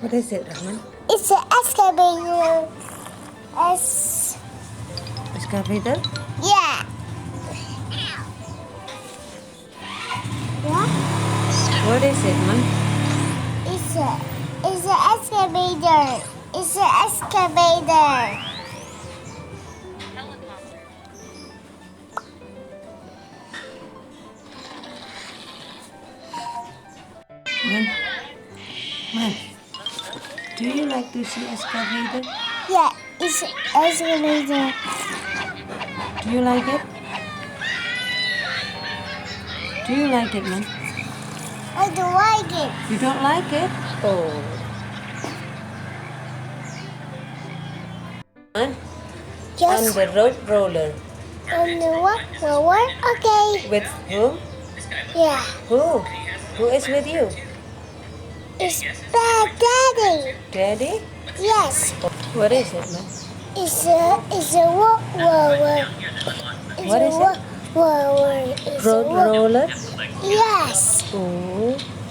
What is it, Rahman? It's an excavator. Escavator? Yeah. What? What is it, man? It's an excavator. It's an excavator. Man, do you like to see excavator? Yeah, it's an excavator. Do you like it? Do you like it, man? I don't like it. You don't like it? Oh. Man, Just on the road roller. on the what? Okay. With whom? Yeah. Who? Who is with you? It's bad daddy. Daddy? Yes. What is it, man? It's a what? What is it? It's Road a what? roller? Yes. Oh.